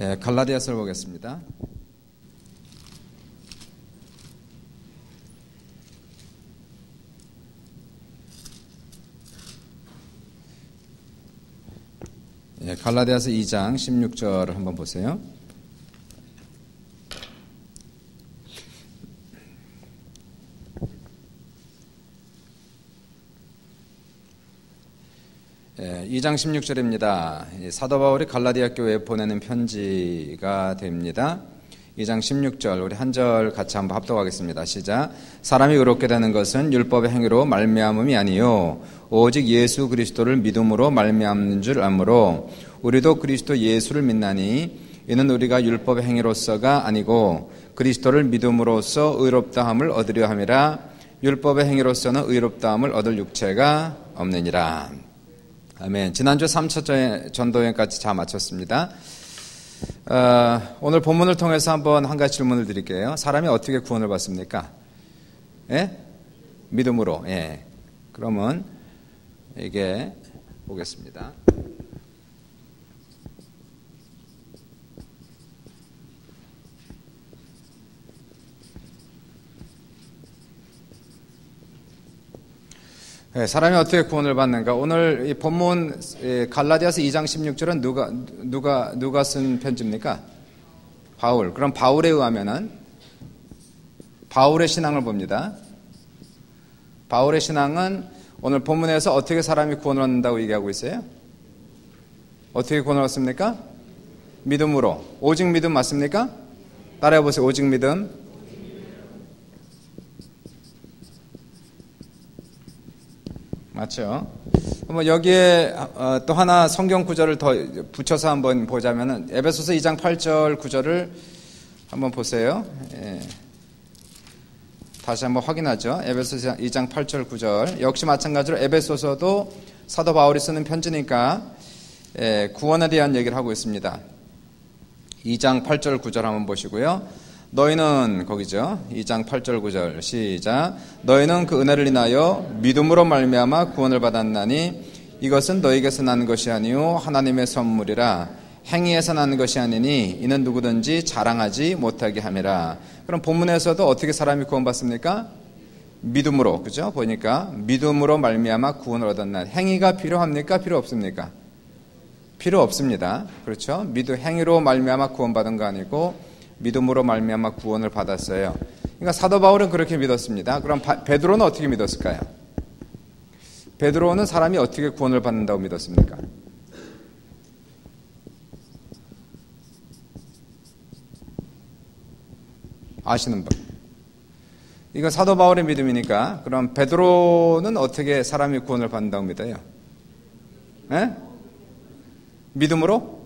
갈라디아서를 보겠습니다. 갈라디아서 2장 16절을 한번 보세요. 예, 2장 16절입니다. 사도 바울이 갈라디아 교회에 보내는 편지가 됩니다. 2장 16절 우리 한 절 같이 한번 합독하겠습니다. 시작. 사람이 의롭게 되는 것은 율법의 행위로 말미암음이 아니요 오직 예수 그리스도를 믿음으로 말미암는 줄 아므로 우리도 그리스도 예수를 믿나니 이는 우리가 율법의 행위로서가 아니고 그리스도를 믿음으로써 의롭다함을 얻으려 함이라. 율법의 행위로서는 의롭다함을 얻을 육체가 없느니라. 아멘. 지난주 3차 전도여행까지 다 마쳤습니다. 오늘 본문을 통해서 한번 한 가지 질문을 드릴게요. 사람이 어떻게 구원을 받습니까? 예? 믿음으로. 예. 그러면 이게 보겠습니다. 사람이 어떻게 구원을 받는가? 오늘 이 본문 갈라디아서 2장 16절은 누가 쓴 편지입니까? 바울. 그럼 바울에 의하면은 바울의 신앙을 봅니다. 바울의 신앙은 오늘 본문에서 어떻게 사람이 구원을 얻는다고 얘기하고 있어요? 어떻게 구원을 얻습니까? 믿음으로. 오직 믿음 맞습니까? 따라해 보세요. 오직 믿음. 맞죠? 여기에 또 하나 성경 구절을 더 붙여서 한번 보자면은 에베소서 2장 8절 구절을 한번 보세요. 예. 다시 한번 확인하죠. 에베소서 2장 8절 구절 역시 마찬가지로 에베소서도 사도 바울이 쓰는 편지니까 구원에 대한 얘기를 하고 있습니다. 2장 8절 구절 한번 보시고요. 너희는 거기죠. 2장 8절 9절 시작. 너희는 그 은혜를 인하여 믿음으로 말미암아 구원을 받았나니 이것은 너희에게서 난 것이 아니요 하나님의 선물이라. 행위에서 난 것이 아니니 이는 누구든지 자랑하지 못하게 함이라. 그럼 본문에서도 어떻게 사람이 구원받습니까? 믿음으로. 그죠? 보니까 믿음으로 말미암아 구원을 얻었나. 행위가 필요합니까? 필요 없습니까? 필요 없습니다. 그렇죠? 행위로 말미암아 구원받은 거 아니고 믿음으로 말미암아 구원을 받았어요. 그러니까 사도 바울은 그렇게 믿었습니다. 그럼 베드로는 어떻게 믿었을까요? 베드로는 사람이 어떻게 구원을 받는다고 믿었습니까? 아시는 분? 이건 사도 바울의 믿음이니까 그럼 베드로는 어떻게 사람이 구원을 받는다고 믿어요? 에? 믿음으로?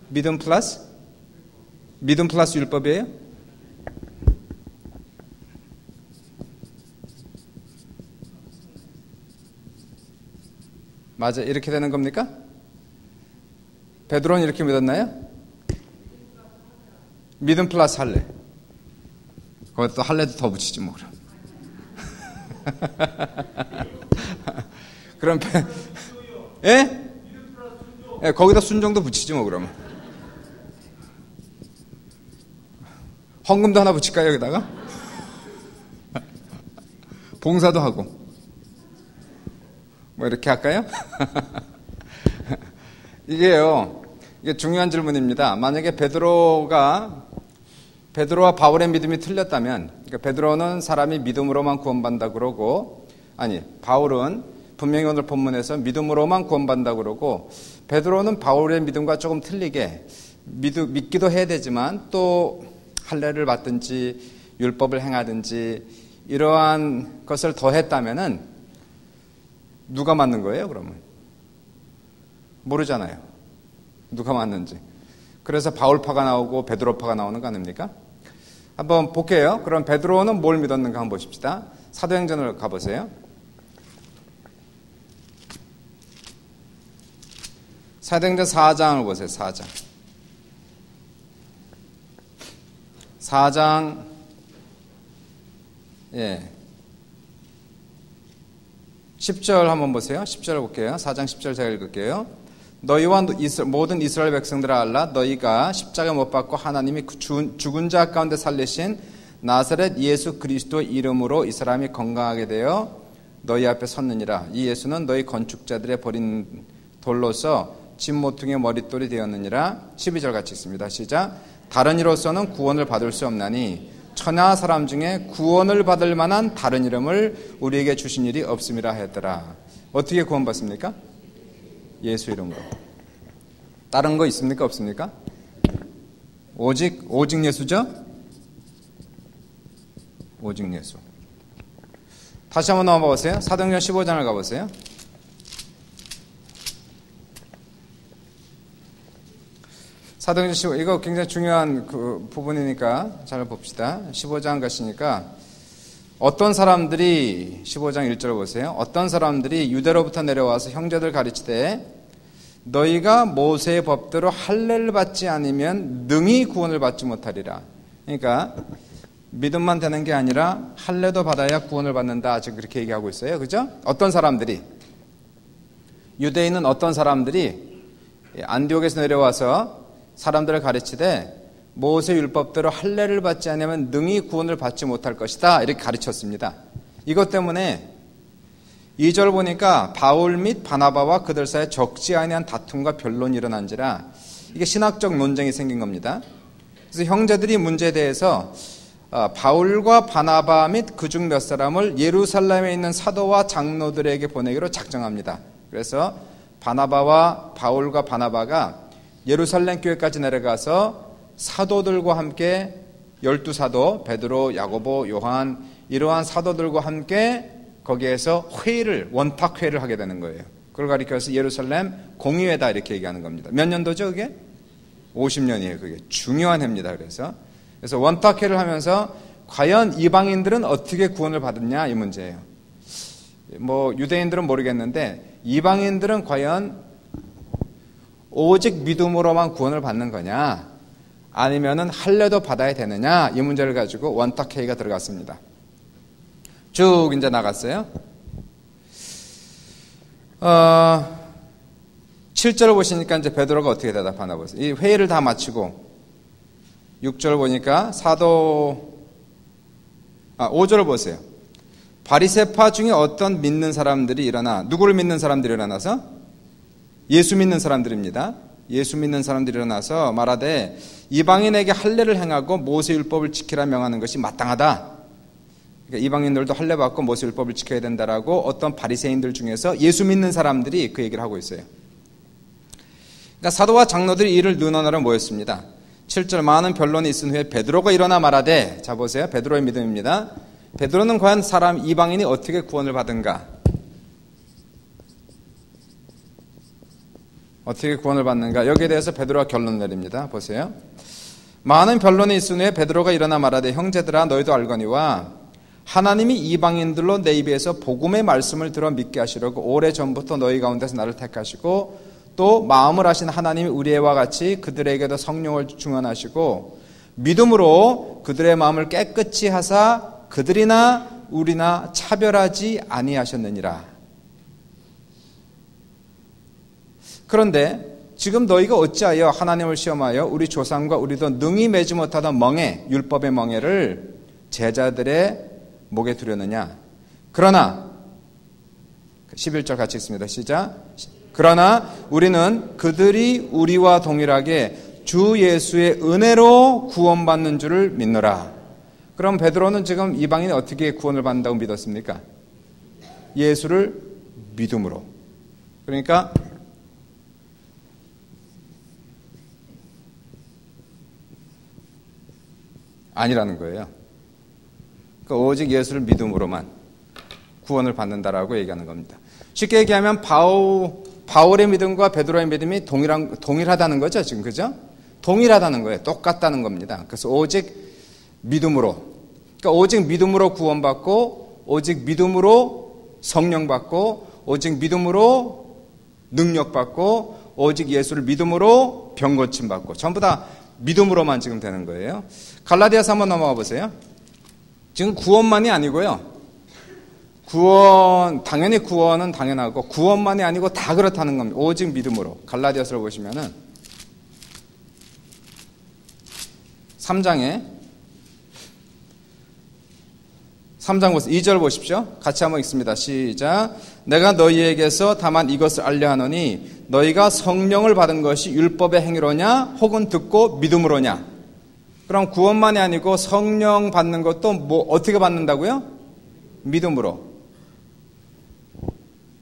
믿음 플러스? 믿음 플러스 율법이에요? 맞아, 이렇게 되는 겁니까? 베드로는 이렇게 믿었나요? 믿음 플러스 할례. 그것도 할례도 더 붙이지 뭐 그럼. 그럼 예? 예, 거기다 순종도 붙이지 뭐 그러면. 헌금도 하나 붙일까요, 여기다가? 봉사도 하고. 뭐, 이렇게 할까요? 이게 중요한 질문입니다. 만약에 베드로와 바울의 믿음이 틀렸다면, 그러니까 베드로는 사람이 믿음으로만 구원받는다 그러고, 바울은 분명히 오늘 본문에서 믿음으로만 구원받는다 그러고, 베드로는 바울의 믿음과 조금 틀리게 믿기도 해야 되지만 또 할례를 받든지 율법을 행하든지 이러한 것을 더했다면은 누가 맞는 거예요? 그러면 모르잖아요. 누가 맞는지. 그래서 바울파가 나오고 베드로파가 나오는 거 아닙니까? 한번 볼게요. 그럼 베드로는 뭘 믿었는가 한번 보십시다. 사도행전을 가보세요. 사도행전 4장을 보세요. 4장, 예. 10절 한번 보세요. 10절 볼게요. 4장 10절 제가 읽을게요. 너희와 모든 이스라엘 백성들아 알라. 너희가 십자가 못 박고 하나님이 죽은 자 가운데 살리신 나사렛 예수 그리스도 이름으로 이 사람이 건강하게 되어 너희 앞에 섰느니라. 이 예수는 너희 건축자들의 버린 돌로서 집 모퉁이의 머릿돌이 되었느니라. 12절 같이 읽습니다. 시작. 다른 이로서는 구원을 받을 수 없나니 천하 사람 중에 구원을 받을 만한 다른 이름을 우리에게 주신 일이 없음이라 했더라. 어떻게 구원받습니까? 예수 이름으로. 다른 거 있습니까? 없습니까? 오직 예수죠? 오직 예수. 다시 한번 넘어가 보세요. 사도행전 15장을 가보세요. 사도행전 15, 이거 굉장히 중요한 그 부분이니까 잘 봅시다. 15장 가시니까 어떤 사람들이 15장 1절 보세요. 어떤 사람들이 유대로부터 내려와서 형제들 가르치되 너희가 모세의 법대로 할례를 받지 않으면 능히 구원을 받지 못하리라. 그러니까 믿음만 되는 게 아니라 할례도 받아야 구원을 받는다. 지금 그렇게 얘기하고 있어요. 그죠? 어떤 사람들이, 유대인은 어떤 사람들이 안디옥에서 내려와서 사람들을 가르치되 모세 율법대로 할례를 받지 않으면 능히 구원을 받지 못할 것이다. 이렇게 가르쳤습니다. 이것 때문에 2절 보니까 바울 및 바나바와 그들 사이에 적지 아니한 다툼과 변론이 일어난지라 이게 신학적 논쟁이 생긴 겁니다. 그래서 형제들이 문제에 대해서 바울과 바나바 및 그중 몇 사람을 예루살렘에 있는 사도와 장로들에게 보내기로 작정합니다. 그래서 바울과 바나바가 예루살렘 교회까지 내려가서 사도들과 함께 12사도 베드로, 야고보, 요한 이러한 사도들과 함께 거기에서 원탁 회의를 하게 되는 거예요. 그걸 가리켜서 예루살렘 공의회다 이렇게 얘기하는 겁니다. 몇 년도죠 그게? 50년이에요. 그게 중요한 해입니다. 그래서 원탁 회의를 하면서 과연 이방인들은 어떻게 구원을 받았냐 이 문제예요. 뭐 유대인들은 모르겠는데 이방인들은 과연 오직 믿음으로만 구원을 받는 거냐 아니면은 할례도 받아야 되느냐 이 문제를 가지고 원탁 회의가 들어갔습니다. 쭉 이제 나갔어요. 7절을 보시니까 이제 베드로가 어떻게 대답하나 보세요. 이 회의를 다 마치고 6절 보니까 5절을 보세요. 바리새파 중에 어떤 믿는 사람들이 일어나, 누구를 믿는 사람들이 일어나서? 예수 믿는 사람들입니다. 예수 믿는 사람들이 일어나서 말하되 이방인에게 할례를 행하고 모세율법을 지키라 명하는 것이 마땅하다. 그러니까 이방인들도 할례 받고 모세율법을 지켜야 된다라고 어떤 바리새인들 중에서 예수 믿는 사람들이 그 얘기를 하고 있어요. 그러니까 사도와 장로들이 이를 논하러 모였습니다. 7절 많은 변론이 있은 후에 베드로가 일어나 말하되, 자 보세요. 베드로의 믿음입니다. 베드로는 과연 이방인이 어떻게 구원을 받은가? 어떻게 구원을 받는가? 여기에 대해서 베드로가 결론 내립니다. 보세요. 많은 변론이 있은 후에 베드로가 일어나 말하되 형제들아 너희도 알거니와 하나님이 이방인들로 내 입에서 복음의 말씀을 들어 믿게 하시려고 오래전부터 너희 가운데서 나를 택하시고 또 마음을 하신 하나님이 우리와 같이 그들에게도 성령을 증언하시고 믿음으로 그들의 마음을 깨끗이 하사 그들이나 우리나 차별하지 아니하셨느니라. 그런데 지금 너희가 어찌하여 하나님을 시험하여 우리 조상과 우리도 능히 매지 못하던 멍에, 율법의 멍에를 제자들의 목에 두려느냐. 그러나 11절 같이 읽습니다. 시작. 그러나 우리는 그들이 우리와 동일하게 주 예수의 은혜로 구원받는 줄을 믿노라. 그럼 베드로는 지금 이방인이 어떻게 구원을 받는다고 믿었습니까? 예수를 믿음으로. 그러니까 아니라는 거예요. 그러니까 오직 예수를 믿음으로만 구원을 받는다라고 얘기하는 겁니다. 쉽게 얘기하면 바울의 믿음과 베드로의 믿음이 동일하다는 거죠. 지금 그죠? 동일하다는 거예요. 똑같다는 겁니다. 그래서 오직 믿음으로, 그러니까 오직 믿음으로 구원받고 오직 믿음으로 성령받고 오직 믿음으로 능력받고 오직 예수를 믿음으로 병고침받고 전부 다 믿음으로만 지금 되는 거예요. 갈라디아서 한번 넘어가 보세요. 지금 구원만이 아니고요. 당연히 구원은 당연하고 구원만이 아니고 다 그렇다는 겁니다. 오직 믿음으로. 갈라디아서를 보시면은 3장 보세요. 2절 보십시오. 같이 한번 읽습니다. 시작. 내가 너희에게서 다만 이것을 알려 하노니 너희가 성령을 받은 것이 율법의 행위로냐 혹은 듣고 믿음으로냐. 그럼 구원만이 아니고 성령 받는 것도 어떻게 받는다고요? 믿음으로.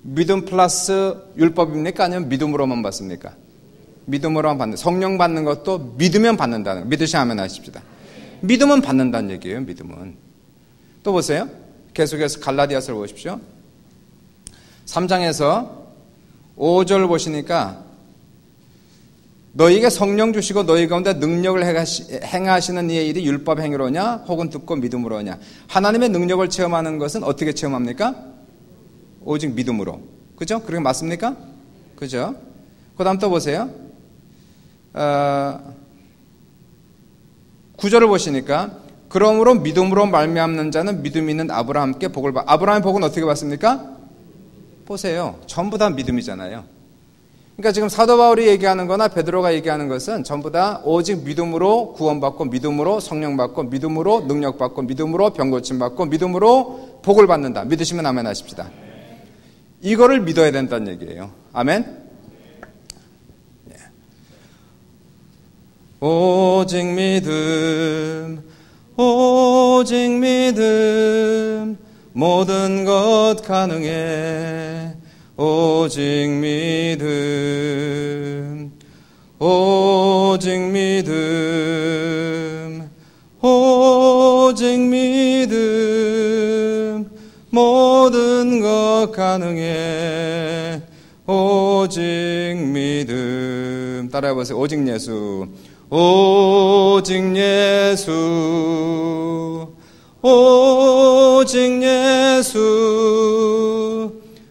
믿음 플러스 율법입니까? 아니면 믿음으로만 받습니까? 믿음으로만 받는. 성령 받는 것도 믿으면 받는다는 거. 믿으시면 아멘 하십시다. 믿으면 받는다는 얘기예요. 믿음은. 또 보세요. 계속해서 갈라디아서를 보십시오. 3장에서 5절 보시니까 너희에게 성령 주시고 너희 가운데 능력을 행하시는 이의 일이 율법 행위로냐 혹은 듣고 믿음으로냐. 하나님의 능력을 체험하는 것은 어떻게 체험합니까? 오직 믿음으로. 그죠? 그렇게 맞습니까? 그죠? 그 다음 또 보세요. 9절을 보시니까 그러므로 믿음으로 말미암는 자는 믿음 있는 아브라함께 복을 받. 아브라함의 복은 어떻게 받습니까? 보세요. 전부 다 믿음이잖아요. 그러니까 지금 사도 바울이 얘기하는 거나 베드로가 얘기하는 것은 전부 다 오직 믿음으로 구원받고 믿음으로 성령 받고 믿음으로 능력 받고 믿음으로 병 고침 받고 믿음으로 복을 받는다. 믿으시면 아멘 하십시다. 이거를 믿어야 된다는 얘기예요. 아멘. 오직 믿음 오직 믿음 모든 것 가능해. 오직 믿음 오직 믿음 오직 믿음 모든 것 가능해. 오직 믿음. 따라해보세요. 오직 예수 오직 예수 오직 예수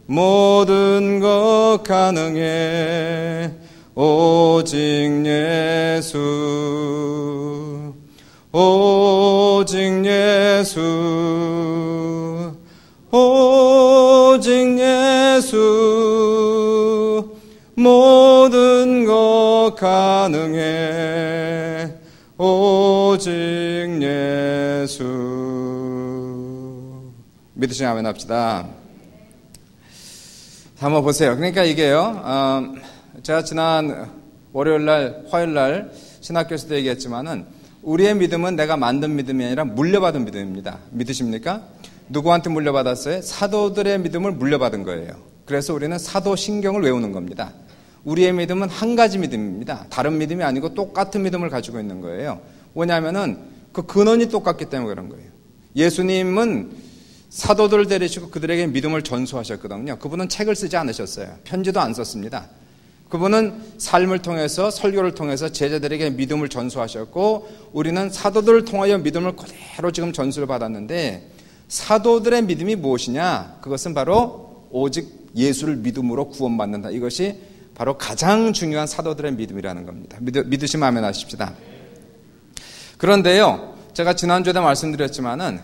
모든 것 가능해. 오직 예수 오직 예수 오직 예수 모든 것 가능해. 오직 예수. 믿으시면 아멘 합시다. 한번 보세요. 그러니까 이게요, 제가 지난 월요일날, 화요일날 신학교에서도 얘기했지만은 우리의 믿음은 내가 만든 믿음이 아니라 물려받은 믿음입니다. 믿으십니까? 누구한테 물려받았어요? 사도들의 믿음을 물려받은 거예요. 그래서 우리는 사도 신경을 외우는 겁니다. 우리의 믿음은 한 가지 믿음입니다. 다른 믿음이 아니고 똑같은 믿음을 가지고 있는 거예요. 왜냐하면은 그 근원이 똑같기 때문에 그런 거예요. 예수님은 사도들을 데리시고 그들에게 믿음을 전수하셨거든요. 그분은 책을 쓰지 않으셨어요. 편지도 안 썼습니다. 그분은 삶을 통해서 설교를 통해서 제자들에게 믿음을 전수하셨고 우리는 사도들을 통하여 믿음을 그대로 지금 전수를 받았는데 사도들의 믿음이 무엇이냐? 그것은 바로 오직 예수를 믿음으로 구원받는다. 이것이 바로 가장 중요한 사도들의 믿음이라는 겁니다. 믿으시면 아멘 하십시다. 그런데요, 제가 지난주에도 말씀드렸지만은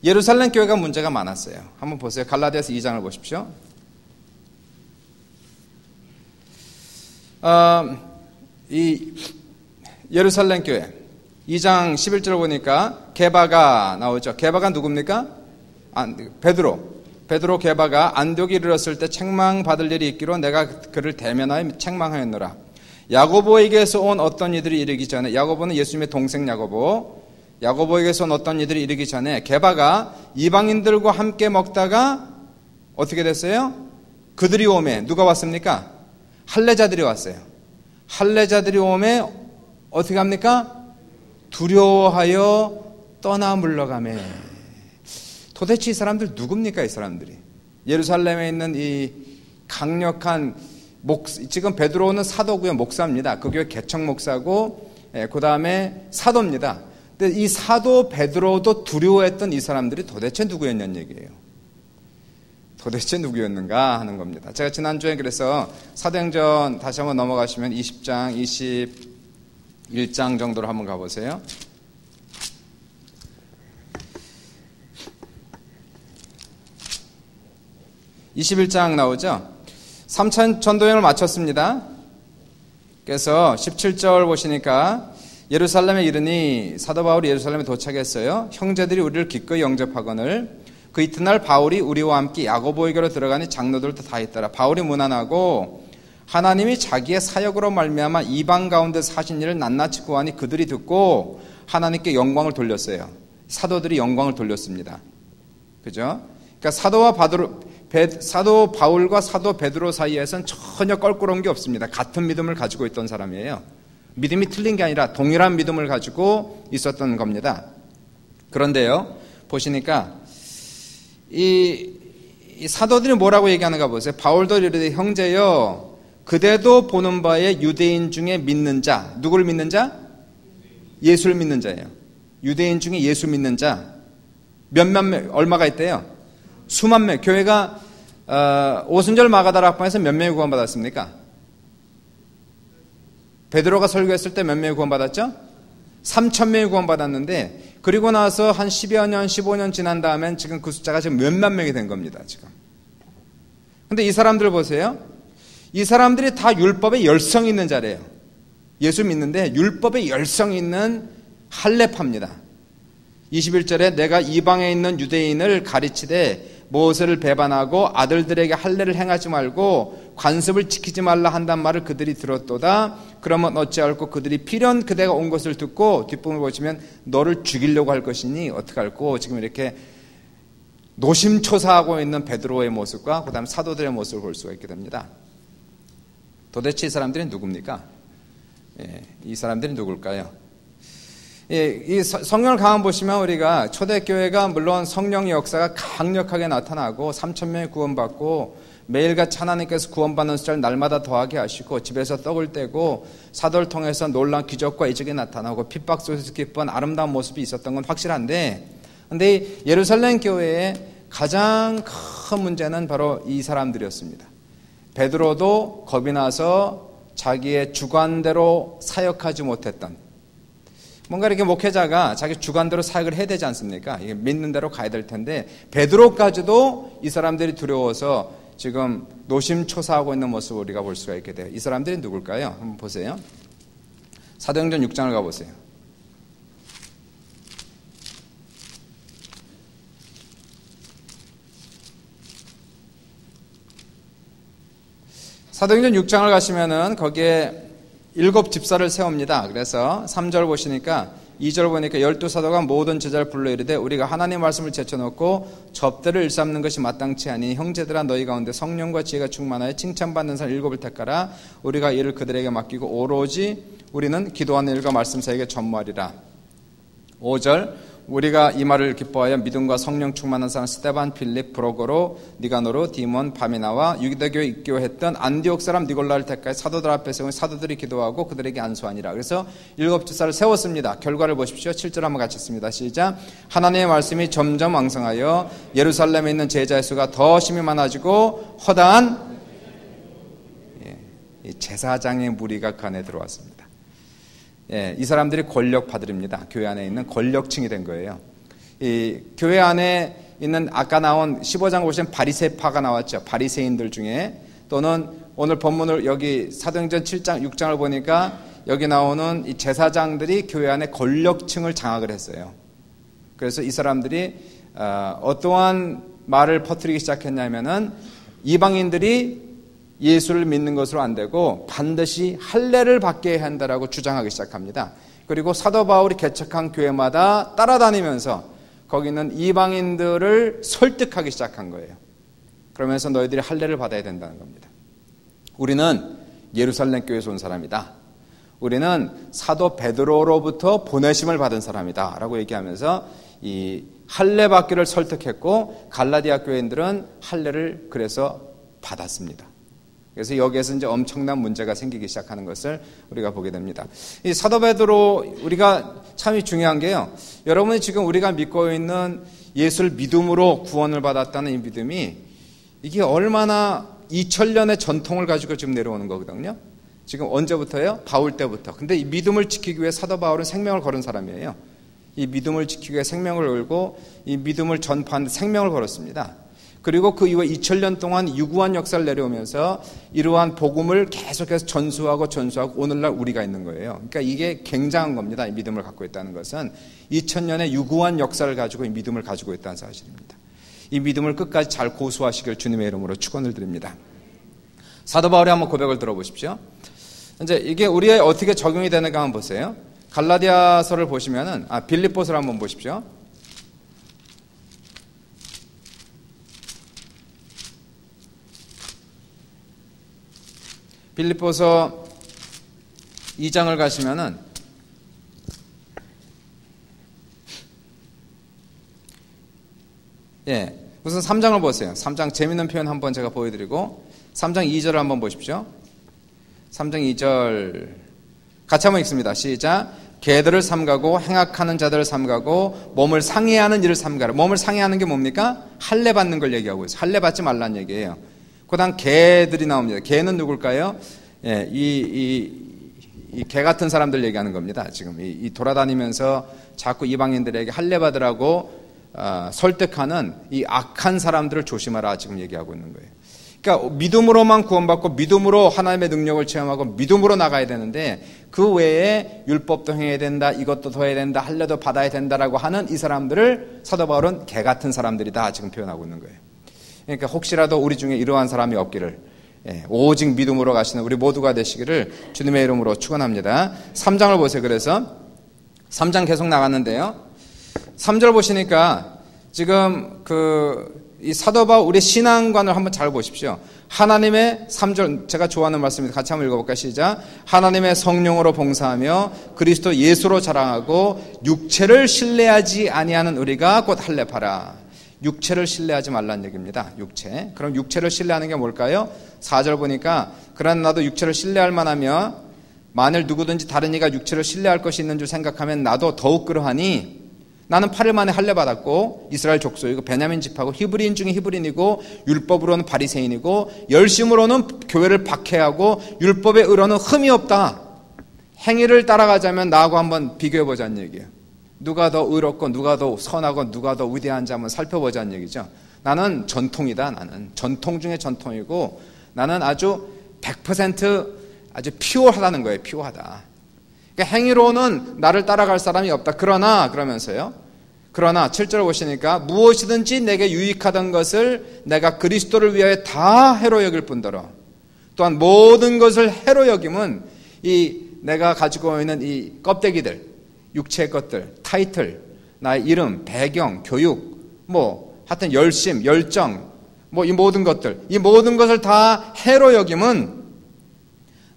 예루살렘 교회가 문제가 많았어요. 한번 보세요. 갈라디아서 2장을 보십시오. 이 예루살렘 교회 2장 11절 보니까 게바가 나오죠. 게바가 누굽니까? 베드로 게바가 안디옥에 이르렀을 때 책망받을 일이 있기로 내가 그를 대면하여 책망하였노라. 야고보에게서 온 어떤 이들이 이르기 전에, 야고보는 예수님의 동생 야고보에게서 온 어떤 이들이 이르기 전에 게바가 이방인들과 함께 먹다가 어떻게 됐어요? 그들이 오매 누가 왔습니까? 할례자들이 왔어요. 할례자들이 오매 어떻게 합니까? 두려워하여 떠나 물러가매. 도대체 이 사람들 누굽니까? 이 사람들이 예루살렘에 있는 이 강력한 지금 베드로는 사도고요, 목사입니다. 그 교회 개척 목사고, 그 다음에 사도입니다. 근데 이 사도 베드로도 두려워했던 이 사람들이 도대체 누구였냐는 얘기예요. 도대체 누구였는가 하는 겁니다. 제가 지난주에 그래서 사도행전 다시 한번 넘어가시면 20장, 21장 정도로 한번 가보세요. 21장 나오죠. 3차 전도여행을 마쳤습니다. 그래서 17절 보시니까 예루살렘에 이르니 사도 바울이 예루살렘에 도착했어요. 형제들이 우리를 기꺼이 영접하거늘 그 이튿날 바울이 우리와 함께 야고보에게로 들어가니 장로들도 다 있더라. 바울이 문안하고 하나님이 자기의 사역으로 말미암아 이방 가운데 사신 일을 낱낱이 구하니 그들이 듣고 하나님께 영광을 돌렸어요. 사도들이 영광을 돌렸습니다. 그죠? 그러니까 사도 바울과 사도 베드로 사이에서는 전혀 껄끄러운 게 없습니다. 같은 믿음을 가지고 있던 사람이에요. 믿음이 틀린 게 아니라 동일한 믿음을 가지고 있었던 겁니다. 그런데요, 보시니까 이 사도들이 뭐라고 얘기하는가 보세요. 바울도 이르되 형제여 그대도 보는 바에 유대인 중에 믿는 자, 누구를 믿는 자? 예수를 믿는 자예요. 유대인 중에 예수 믿는 자 몇만 명, 얼마가 있대요? 수만 명. 교회가 오순절 마가다라 합방에서 몇 명이 구원받았습니까? 베드로가 설교했을 때 몇 명이 구원받았죠? 3,000명이 구원받았는데 그리고 나서 한 10여 년, 15년 지난 다음엔 지금 그 숫자가 지금 몇만 명이 된 겁니다. 지금. 근데 이 사람들 보세요. 이 사람들이 다 율법에 열성 있는 자래요. 예수 믿는데 율법에 열성 있는 할례파입니다. 21절에 내가 이방에 있는 유대인을 가르치되 모세를 배반하고 아들들에게 할례를 행하지 말고 관습을 지키지 말라 한단 말을 그들이 들었도다. 그러면 어찌할꼬 그들이 필연 그대가 온 것을 듣고 뒷부분을 보시면 너를 죽이려고 할 것이니 어떡할꼬. 지금 이렇게 노심초사하고 있는 베드로의 모습과 그 다음 사도들의 모습을 볼 수가 있게 됩니다. 도대체 이 사람들이 누굽니까? 이 사람들이 누굴까요? 이 성령을 강한 보시면 우리가 초대교회가 물론 성령의 역사가 강력하게 나타나고 3,000명이 구원받고 매일같이 하나님께서 구원받는 숫자를 날마다 더하게 하시고 집에서 떡을 떼고 사도를 통해서 놀라운 기적과 이적이 나타나고 핍박 속에서 기쁜 아름다운 모습이 있었던 건 확실한데, 근데 예루살렘 교회의 가장 큰 문제는 바로 이 사람들이었습니다. 베드로도 겁이 나서 자기의 주관대로 사역하지 못했던, 뭔가 이렇게 목회자가 자기 주관대로 사역을 해야 되지 않습니까? 이게 믿는 대로 가야 될 텐데 베드로까지도 이 사람들이 두려워서 지금 노심초사하고 있는 모습을 우리가 볼 수가 있게 돼요. 이 사람들이 누굴까요? 한번 보세요. 사도행전 6장을 가보세요. 사도행전 6장을 가시면은 거기에 7 집사를 세웁니다. 그래서 3절 보시니까 2절 보니까 12사도가 모든 제자를 불러 이르되 우리가 하나님의 말씀을 제쳐놓고 접대를 일삼는 것이 마땅치 아니 형제들아 너희 가운데 성령과 지혜가 충만하여 칭찬받는 사람 7을 택하라. 우리가 이를 그들에게 맡기고 오로지 우리는 기도하는 일과 말씀 사이에 전무하리라. 5절 우리가 이 말을 기뻐하여 믿음과 성령 충만한 사람 스데반, 필립, 브로고로, 니가노로, 디몬, 바미나와 유다교에 입교했던 안디옥 사람 니골라를 택하여 사도들 앞에 세우니 사도들이 기도하고 그들에게 안수하니라. 그래서 7 집사를 세웠습니다. 결과를 보십시오. 7절 한번 같이 읽습니다. 시작. 하나님의 말씀이 점점 왕성하여 예루살렘에 있는 제자의 수가 더 심히 많아지고 허다한 제사장의 무리가 그 안에 들어왔습니다. 이 사람들이 권력파들입니다. 교회 안에 있는 권력층이 된 거예요. 이 교회 안에 있는 아까 나온 15장 보시면 바리새파가 나왔죠. 바리새인들 중에, 또는 오늘 본문을 여기 사도행전 7장 6장을 보니까 여기 나오는 이 제사장들이 교회 안에 권력층을 장악을 했어요. 그래서 이 사람들이 어떠한 말을 퍼뜨리기 시작했냐면은 이방인들이 예수를 믿는 것으로 안 되고 반드시 할례를 받게 해야 한다라고 주장하기 시작합니다. 그리고 사도 바울이 개척한 교회마다 따라다니면서 거기 있는 이방인들을 설득하기 시작한 거예요. 그러면서 너희들이 할례를 받아야 된다는 겁니다. 우리는 예루살렘 교회에서 온 사람이다. 우리는 사도 베드로로부터 보내심을 받은 사람이다 라고 얘기하면서 이 할례 받기를 설득했고 갈라디아 교회인들은 할례를 그래서 받았습니다. 그래서 여기에서 이제 엄청난 문제가 생기기 시작하는 것을 우리가 보게 됩니다. 이 사도 베드로 우리가 참이 중요한 게요. 여러분이 지금 우리가 믿고 있는 예수를 믿음으로 구원을 받았다는 이 믿음이 이게 얼마나 2000년의 전통을 가지고 지금 내려오는 거거든요. 지금 언제부터요? 바울 때부터. 근데 이 믿음을 지키기 위해 사도 바울은 생명을 걸은 사람이에요. 이 믿음을 지키기 위해 생명을 걸고 이 믿음을 전파하는 생명을 걸었습니다. 그리고 그 이후에 2000년 동안 유구한 역사를 내려오면서 이러한 복음을 계속해서 전수하고 오늘날 우리가 있는 거예요. 그러니까 이게 굉장한 겁니다. 이 믿음을 갖고 있다는 것은 2000년의 유구한 역사를 가지고 이 믿음을 가지고 있다는 사실입니다. 이 믿음을 끝까지 잘 고수하시길 주님의 이름으로 축원을 드립니다. 사도 바울의 한번 고백을 들어보십시오. 이제 이게 우리에 어떻게 적용이 되는가 한번 보세요. 갈라디아서를 보시면은 빌립보서를 한번 보십시오. 빌립보서 2장을 가시면은 우선 3장을 보세요. 3장 재밌는 표현 한번 제가 보여드리고 3장 2절을 한번 보십시오. 3장 2절 같이 한번 읽습니다. 시작. 개들을 삼가고 행악하는 자들을 삼가고 몸을 상해하는 일을 삼가라. 몸을 상해하는 게 뭡니까? 할례 받는 걸 얘기하고 있어요. 할례 받지 말라는 얘기예요. 그 다음 개들이 나옵니다. 개는 누굴까요? 이 개 같은 사람들 얘기하는 겁니다. 지금 이 돌아다니면서 자꾸 이방인들에게 할례 받으라고 설득하는 이 악한 사람들을 조심하라 지금 얘기하고 있는 거예요. 그러니까 믿음으로만 구원받고 믿음으로 하나님의 능력을 체험하고 믿음으로 나가야 되는데 그 외에 율법도 행해야 된다, 이것도 더 해야 된다, 할례도 받아야 된다라고 하는 이 사람들을 사도 바울은 개 같은 사람들이다 지금 표현하고 있는 거예요. 그러니까 혹시라도 우리 중에 이러한 사람이 없기를 오직 믿음으로 가시는 우리 모두가 되시기를 주님의 이름으로 축원합니다. 3장을 보세요. 그래서 3장 계속 나갔는데요. 3절 보시니까 지금 이 사도 바울 우리 신앙관을 한번 잘 보십시오. 하나님의 3절 제가 좋아하는 말씀입니다. 같이 한번 읽어볼까요? 시작. 하나님의 성령으로 봉사하며 그리스도 예수로 자랑하고 육체를 신뢰하지 아니하는 우리가 곧 할례하라. 육체를 신뢰하지 말라는 얘기입니다. 육체. 그럼 육체를 신뢰하는 게 뭘까요? 4절 보니까 그러나 나도 육체를 신뢰할 만하며 만일 누구든지 다른 이가 육체를 신뢰할 것이 있는 줄 생각하면 나도 더욱 그러하니 나는 8일 만에 할례 받았고 이스라엘 족속이고 베냐민 집하고 히브리인 중에 히브리인이고 율법으로는 바리새인이고 열심으로는 교회를 박해하고 율법의 의로는 흠이 없다. 행위를 따라가자면 나하고 한번 비교해보자는 얘기예요. 누가 더 의롭고 누가 더 선하고 누가 더 위대한지 한번 살펴보자는 얘기죠. 나는 전통이다. 나는 전통 중에 전통이고 나는 아주 100% 아주 피오하다는 거예요. 피오하다. 그러니까 행위로는 나를 따라갈 사람이 없다. 그러나 그러면서요. 그러나 7절 보시니까 무엇이든지 내게 유익하던 것을 내가 그리스도를 위하여 다 해로 여길 뿐더러 또한 모든 것을 해로 여김은 이 내가 가지고 있는 이 껍데기들 육체의 것들, 타이틀, 나의 이름, 배경, 교육, 하여튼 열심, 열정, 이 모든 것을 다 해로 여김은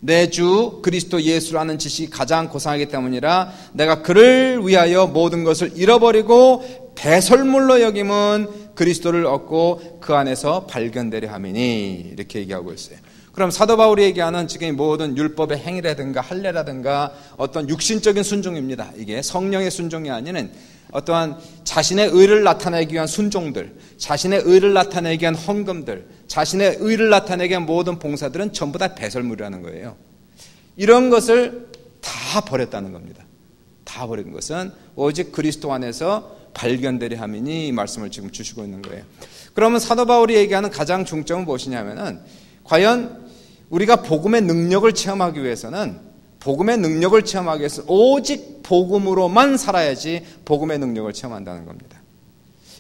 내 주 그리스도 예수라는 지식이 가장 고상하기 때문이라 내가 그를 위하여 모든 것을 잃어버리고 배설물로 여김은 그리스도를 얻고 그 안에서 발견되려 함이니 이렇게 얘기하고 있어요. 그럼 사도 바울이 얘기하는 지금 모든 율법의 행위라든가 할례라든가 어떤 육신적인 순종입니다. 이게 성령의 순종이 아니는 어떠한 자신의 의를 나타내기 위한 순종들, 자신의 의를 나타내기 위한 헌금들, 자신의 의를 나타내기 위한 모든 봉사들은 전부 다 배설물이라는 거예요. 이런 것을 다 버렸다는 겁니다. 다 버린 것은 오직 그리스도 안에서 발견되려 함이니 이 말씀을 지금 주시고 있는 거예요. 그러면 사도 바울이 얘기하는 가장 중점은 무엇이냐면은 과연 우리가 복음의 능력을 체험하기 위해서는 오직 복음으로만 살아야지 복음의 능력을 체험한다는 겁니다.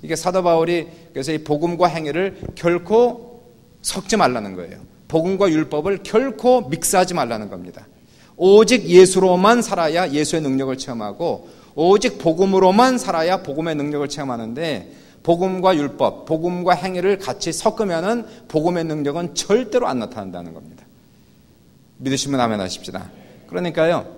이게 사도 바울이 그래서 이 복음과 행위를 결코 섞지 말라는 거예요. 복음과 율법을 결코 믹스하지 말라는 겁니다. 오직 예수로만 살아야 예수의 능력을 체험하고 오직 복음으로만 살아야 복음의 능력을 체험하는데 복음과 율법, 복음과 행위를 같이 섞으면은 복음의 능력은 절대로 안 나타난다는 겁니다. 믿으시면 아멘 하십시다. 그러니까요.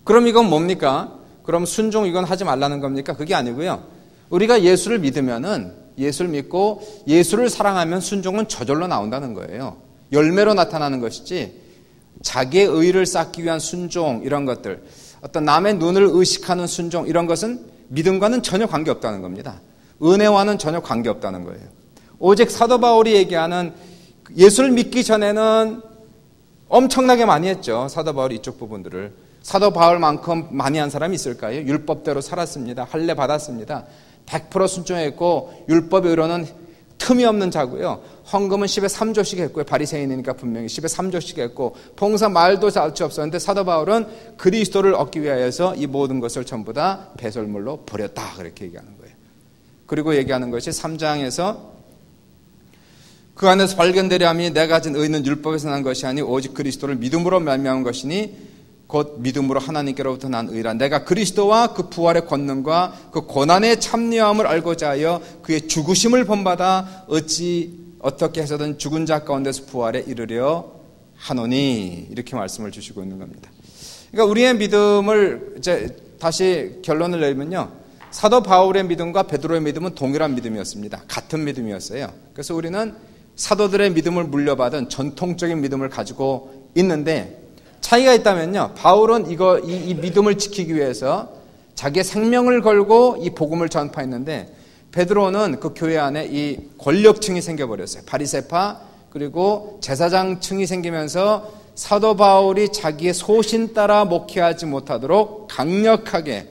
그럼 이건 뭡니까? 그럼 순종 이건 하지 말라는 겁니까? 그게 아니고요. 우리가 예수를 믿으면은 예수를 믿고 예수를 사랑하면 순종은 저절로 나온다는 거예요. 열매로 나타나는 것이지 자기의 의를 쌓기 위한 순종 이런 것들 어떤 남의 눈을 의식하는 순종 이런 것은 믿음과는 전혀 관계없다는 겁니다. 은혜와는 전혀 관계없다는 거예요. 오직 사도 바울이 얘기하는 예수를 믿기 전에는 엄청나게 많이 했죠. 사도 바울이 이쪽 부분들을. 사도 바울만큼 많이 한 사람이 있을까요? 율법대로 살았습니다. 할례 받았습니다. 100% 순종했고 율법의 의로는 틈이 없는 자고요. 헌금은 10에 3조씩 했고요. 바리새인이니까 분명히 10에 3조씩 했고 봉사 말도 자치 없었는데 사도 바울은 그리스도를 얻기 위하여서 이 모든 것을 전부 다 배설물로 버렸다. 그렇게 얘기하는 거예요. 그리고 얘기하는 것이 3장에서 그 안에서 발견되려 함이 내가 가진 의는 율법에서 난 것이 아니 오직 그리스도를 믿음으로 말미암은 것이니 곧 믿음으로 하나님께로부터 난 의라. 내가 그리스도와 그 부활의 권능과 그 고난의 참여함을 알고자 하여 그의 죽으심을 본받아 어떻게 해서든 죽은 자 가운데서 부활에 이르려 하노니 이렇게 말씀을 주시고 있는 겁니다. 그러니까 우리의 믿음을 이제 다시 결론을 내리면요. 사도 바울의 믿음과 베드로의 믿음은 동일한 믿음이었습니다. 같은 믿음이었어요. 그래서 우리는 사도들의 믿음을 물려받은 전통적인 믿음을 가지고 있는데 차이가 있다면요. 바울은 이 믿음을 지키기 위해서 자기의 생명을 걸고 이 복음을 전파했는데 베드로는 그 교회 안에 이 권력층이 생겨버렸어요. 바리새파 그리고 제사장층이 생기면서 사도 바울이 자기의 소신 따라 목회하지 못하도록 강력하게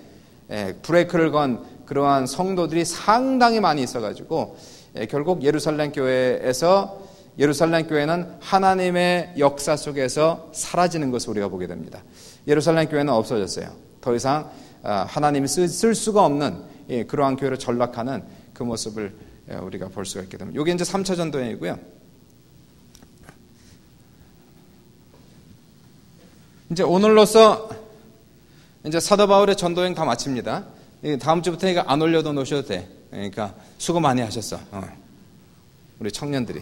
브레이크를 건 그러한 성도들이 상당히 많이 있어가지고 결국 예루살렘 교회는 하나님의 역사 속에서 사라지는 것을 우리가 보게 됩니다. 예루살렘 교회는 없어졌어요. 더 이상 하나님이 쓸 수가 없는 그러한 교회로 전락하는 그 모습을 우리가 볼 수가 있게 됩니다. 이게 이제 3차 전도행이고요. 이제 오늘로써 이제 사도 바울의 전도행 다 마칩니다. 다음 주부터 이거 안 올려도 놓으셔도 돼. 그러니까 수고 많이 하셨어. 우리 청년들이.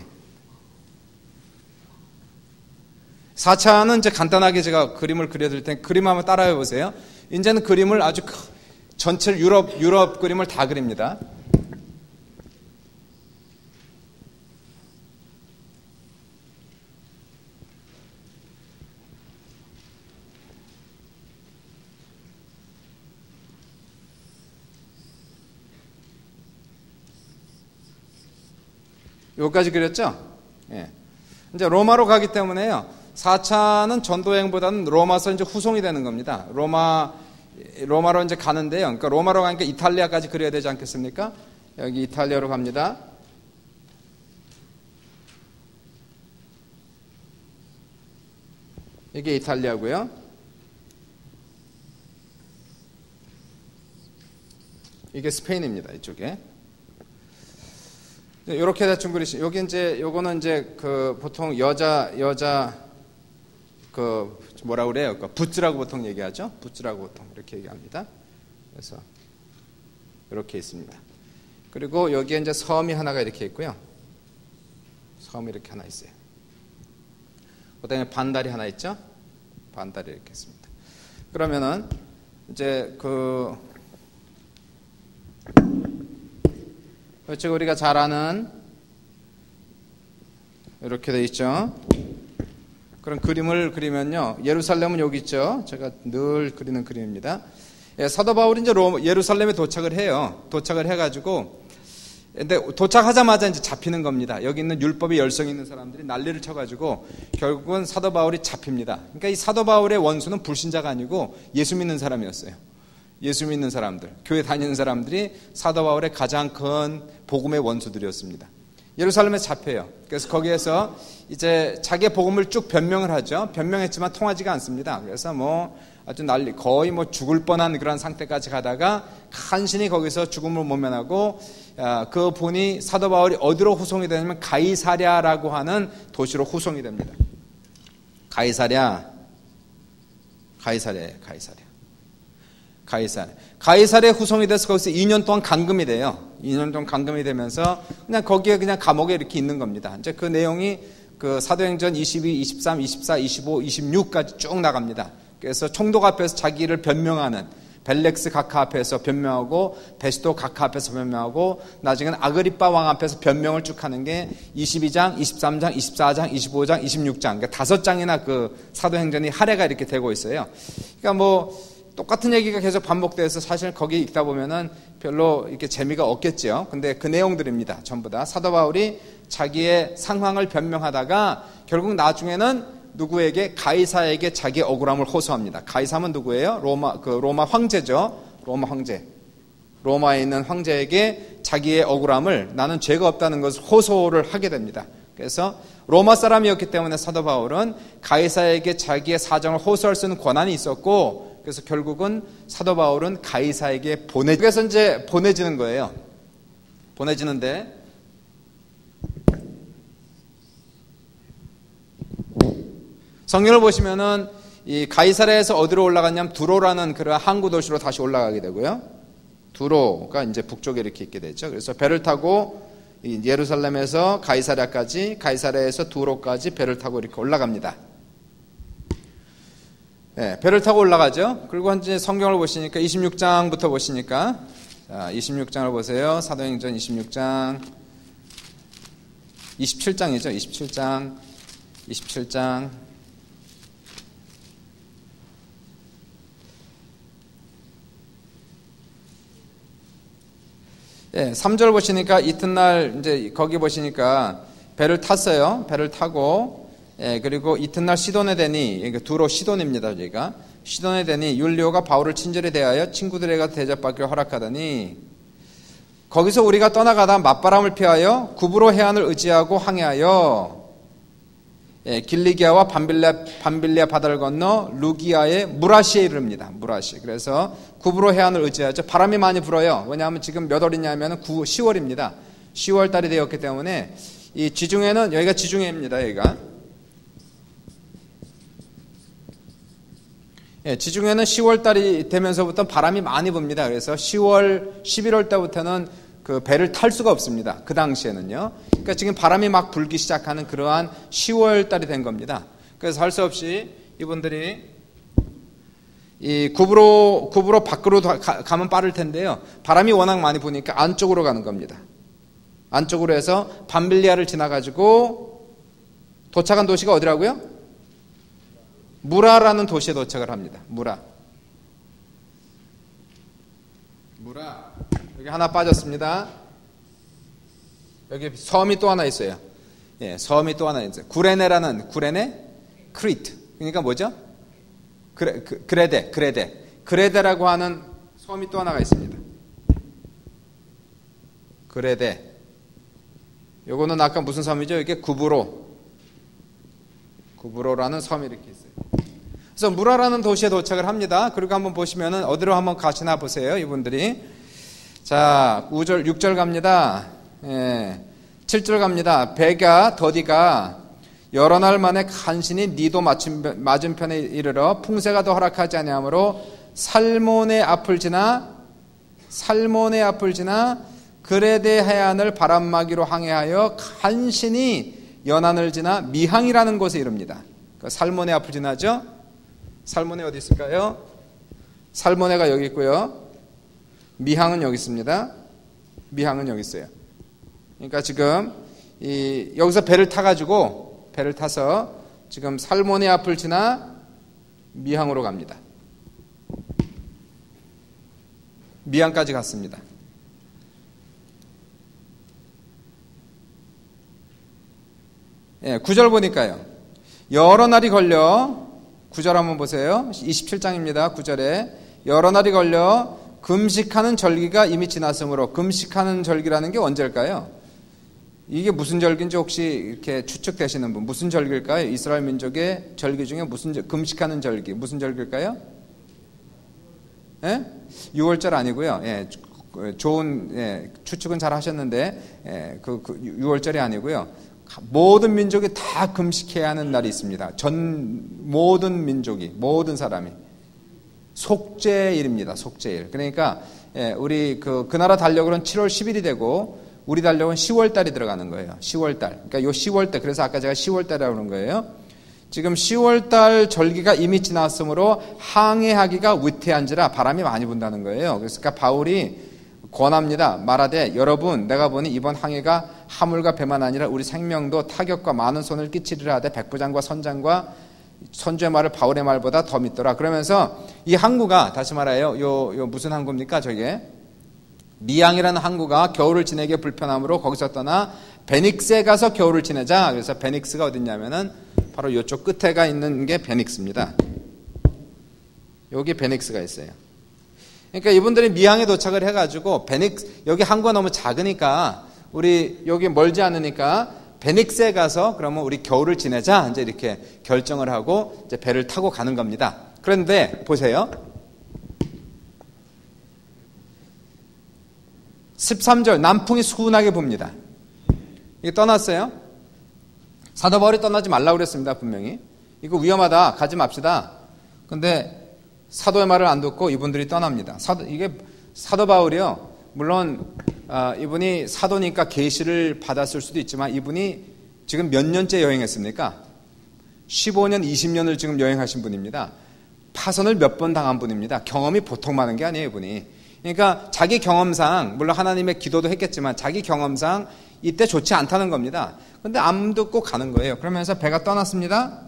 4차는 이제 간단하게 제가 그림을 그려드릴 테니 그림 한번 따라해 보세요. 이제는 그림을 아주 전체 유럽 그림을 다 그립니다. 여기까지 그렸죠? 예. 이제 로마로 가기 때문에요. 4차는 전도행보다는 로마서 이제 후송이 되는 겁니다. 로마로 이제 가는데요. 그러니까 로마로 가니까 이탈리아까지 그려야 되지 않겠습니까? 여기 이탈리아로 갑니다. 이게 이탈리아고요. 이게 스페인입니다. 이쪽에. 이렇게 대충 그리시. 여기 이제 요거는 이제 그 보통 여자 그 뭐라 그래요? 그 붓즈라고 보통 얘기하죠. 붓즈라고 보통 이렇게 얘기합니다. 그래서 이렇게 있습니다. 그리고 여기에 이제 섬이 하나가 이렇게 있고요. 섬이 이렇게 하나 있어요. 그다음에 반달이 하나 있죠. 반달이 이렇게 있습니다. 그러면은 이제 그렇죠. 우리가 잘 아는 이렇게 돼 있죠. 그런 그림을 그리면요. 예루살렘은 여기 있죠. 제가 늘 그리는 그림입니다. 사도 바울이 이제 예루살렘에 도착을 해요. 도착을 해가지고 근데 도착하자마자 이제 잡히는 겁니다. 여기 있는 율법에 열성이 있는 사람들이 난리를 쳐가지고 결국은 사도 바울이 잡힙니다. 그러니까 이 사도 바울의 원수는 불신자가 아니고 예수 믿는 사람이었어요. 예수 믿는 사람들, 교회 다니는 사람들이 사도 바울의 가장 큰 복음의 원수들이었습니다. 예루살렘에서 잡혀요. 그래서 거기에서 이제 자기의 복음을 쭉 변명을 하죠. 변명했지만 통하지가 않습니다. 그래서 아주 난리, 거의 죽을 뻔한 그런 상태까지 가다가 간신히 거기서 죽음을 모면하고 그 분이 사도 바울이 어디로 후송이 되냐면 가이사랴라고 하는 도시로 후송이 됩니다. 가이사랴에 후송이 돼서 거기서 2년 동안 감금이 돼요. 2년 동안 감금이 되면서 그냥 거기에 그냥 감옥에 이렇게 있는 겁니다. 이제 그 내용이 그 사도행전 22, 23, 24, 25, 26까지 쭉 나갑니다. 그래서 총독 앞에서 자기를 변명하는 벨렉스 각하 앞에서 변명하고 베스도 각하 앞에서 변명하고 나중에는 아그리빠 왕 앞에서 변명을 쭉 하는 게 22장, 23장, 24장, 25장, 26장 그러니까 5장이나 그 사도행전이 할애가 이렇게 되고 있어요. 그러니까 똑같은 얘기가 계속 반복돼서 사실 거기 읽다 보면은 별로 이렇게 재미가 없겠죠. 근데 그 내용들입니다. 전부 다 사도 바울이 자기의 상황을 변명하다가 결국 나중에는 누구에게 가이사에게 자기의 억울함을 호소합니다. 가이사는 누구예요? 로마 황제죠. 로마 황제. 로마에 있는 황제에게 자기의 억울함을 나는 죄가 없다는 것을 호소를 하게 됩니다. 그래서 로마 사람이었기 때문에 사도 바울은 가이사에게 자기의 사정을 호소할 수 있는 권한이 있었고, 그래서 결국은 사도 바울은 가이사에게 그래서 이제 보내지는 거예요. 보내지는데 성경을 보시면은 이 가이사랴에서 어디로 올라갔냐면 두로라는 그런 항구 도시로 다시 올라가게 되고요. 두로가 이제 북쪽에 이렇게 있게 되죠. 그래서 배를 타고 예루살렘에서 가이사랴까지, 가이사랴에서 두로까지 배를 타고 이렇게 올라갑니다. 네, 배를 타고 올라가죠. 그리고 이제 성경을 보시니까 26장부터 보시니까, 자, 26장을 보세요. 사도행전 26장, 27장이죠. 27장. 예, 3절 보시니까 이튿날 이제 거기 보시니까 배를 탔어요. 배를 타고, 예, 그리고 이튿날 시돈에 되니, 두로 시돈입니다. 여기가 시돈에 되니 율리오가 바울을 친절히 대하여 친구들에게 대접받기를 허락하더니, 거기서 우리가 떠나가다 맞바람을 피하여 구브로 해안을 의지하고 항해하여, 예, 길리기아와 밤빌리아 바다를 건너 루기아의 무라시에 이릅니다. 무라시. 그래서 구브로 해안을 의지하죠. 바람이 많이 불어요. 왜냐하면 지금 몇 월이냐면 10월입니다. 10월 달이 되었기 때문에 이 지중해는, 여기가 지중해입니다. 여기가. 예, 지중해는 10월 달이 되면서부터 바람이 많이 붑니다. 그래서 10월, 11월 때부터는 그 배를 탈 수가 없습니다. 그 당시에는요. 그러니까 지금 바람이 막 불기 시작하는 그러한 10월 달이 된 겁니다. 그래서 할 수 없이 이분들이 이 구브로 밖으로 가면 빠를 텐데요. 바람이 워낙 많이 부니까 안쪽으로 가는 겁니다. 안쪽으로 해서 밤빌리아를 지나가지고 도착한 도시가 어디라고요? 무라라는 도시에 도착을 합니다. 무라. 여기 하나 빠졌습니다. 여기 섬이 또 하나 있어요. 예, 섬이 또 하나 있어요. 구레네, 크리트. 그러니까 뭐죠? 그레데라고 하는 섬이 또 하나가 있습니다. 그레데. 요거는 아까 무슨 섬이죠? 이게 구브로라는 섬이 이렇게 있어요. 그래서 무라라는 도시에 도착을 합니다. 그리고 한번 보시면은 어디로 한번 가시나 보세요, 이분들이. 자, 6절 갑니다. 예, 7절 갑니다. 배가 더디가 여러 날 만에 간신히 니도 맞은편에 이르러 풍세가 더 허락하지 아니하므로 살몬의 앞을 지나 그레데 해안을 바람막이로 항해하여 간신히 연안을 지나 미항이라는 곳에 이릅니다. 살몬의 앞을 지나죠. 살몬에 어디 있을까요? 살모네가 여기 있고요. 미항은 여기 있습니다. 미항은 여기 있어요. 그러니까 지금 여기서 배를 타서 지금 살모네 앞을 지나 미항으로 갑니다. 미항까지 갔습니다. 예, 9절 보니까요. 여러 날이 걸려, 9절 한번 보세요. 27장입니다. 9절에 여러 날이 걸려 금식하는 절기가 이미 지났으므로, 금식하는 절기라는 게 언제일까요? 이게 무슨 절기인지 혹시 이렇게 추측되시는 분, 무슨 절기일까요? 이스라엘 민족의 절기 중에 금식하는 절기, 무슨 절기일까요? 예? 6월절 아니고요. 예, 좋은 추측은 잘 하셨는데 6월절이 아니고요. 모든 민족이 다 금식해야 하는 날이 있습니다. 모든 민족이, 모든 사람이 속죄일입니다. 속죄일. 그러니까 우리 그 나라 달력으로는 7월 10일이 되고 우리 달력은 10월 달이 들어가는 거예요. 10월 달. 그러니까 요 10월 달. 그래서 아까 제가 10월 달이라고 그런 거예요. 지금 10월 달 절기가 이미 지났으므로 항해하기가 위태한지라 바람이 많이 분다는 거예요. 그러니까 바울이 권합니다. 말하되 여러분, 내가 보니 이번 항해가 하물과 배만 아니라 우리 생명도 타격과 많은 손을 끼치리라 하되 백부장과 선장과 선주의 말을 바울의 말보다 더 믿더라. 그러면서 이 항구가, 다시 말해요. 요 무슨 항구입니까? 저게 미항이라는 항구가 겨울을 지내기 불편하므로 거기서 떠나 베닉스에 가서 겨울을 지내자. 그래서 베닉스가 어딨냐면은 바로 이쪽 끝에가 있는 게 베닉스입니다. 여기 베닉스가 있어요. 그러니까 이분들이 미항에 도착을 해가지고 여기 항구가 너무 작으니까 우리 여기 멀지 않으니까 베닉스에 가서 그러면 우리 겨울을 지내자 이제 이렇게 결정을 하고 이제 배를 타고 가는 겁니다. 그런데 보세요. 13절 남풍이 순하게 붑니다. 이게 떠났어요. 사도 바울이 떠나지 말라고 그랬습니다. 분명히. 이거 위험하다. 가지 맙시다. 근데 사도의 말을 안 듣고 이분들이 떠납니다. 이게 사도 바울이요. 물론 이분이 사도니까 계시를 받았을 수도 있지만 이분이 지금 몇 년째 여행했습니까? 15년, 20년을 지금 여행하신 분입니다. 파선을 몇 번 당한 분입니다. 경험이 보통 많은 게 아니에요, 이분이. 그러니까 자기 경험상, 물론 하나님의 기도도 했겠지만 자기 경험상 이때 좋지 않다는 겁니다. 근데 안 듣고 가는 거예요. 그러면서 배가 떠났습니다.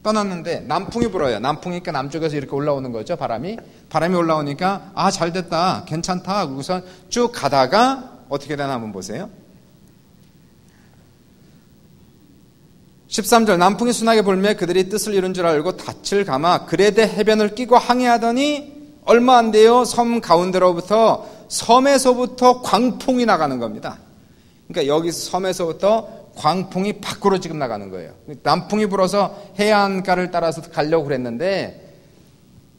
떠났는데 남풍이 불어요. 남풍이니까 남쪽에서 이렇게 올라오는 거죠. 바람이 올라오니까 아, 잘 됐다. 괜찮다. 그러고서 쭉 가다가 어떻게 되나 한번 보세요. 13절 남풍이 순하게 불매 그들이 뜻을 이룬 줄 알고 닻을 감아 그레데 해변을 끼고 항해하더니 얼마 안 돼요. 섬 가운데로부터 섬에서부터 광풍이 나가는 겁니다. 그러니까 여기 섬에서부터 광풍이 밖으로 지금 나가는 거예요. 남풍이 불어서 해안가를 따라서 가려고 그랬는데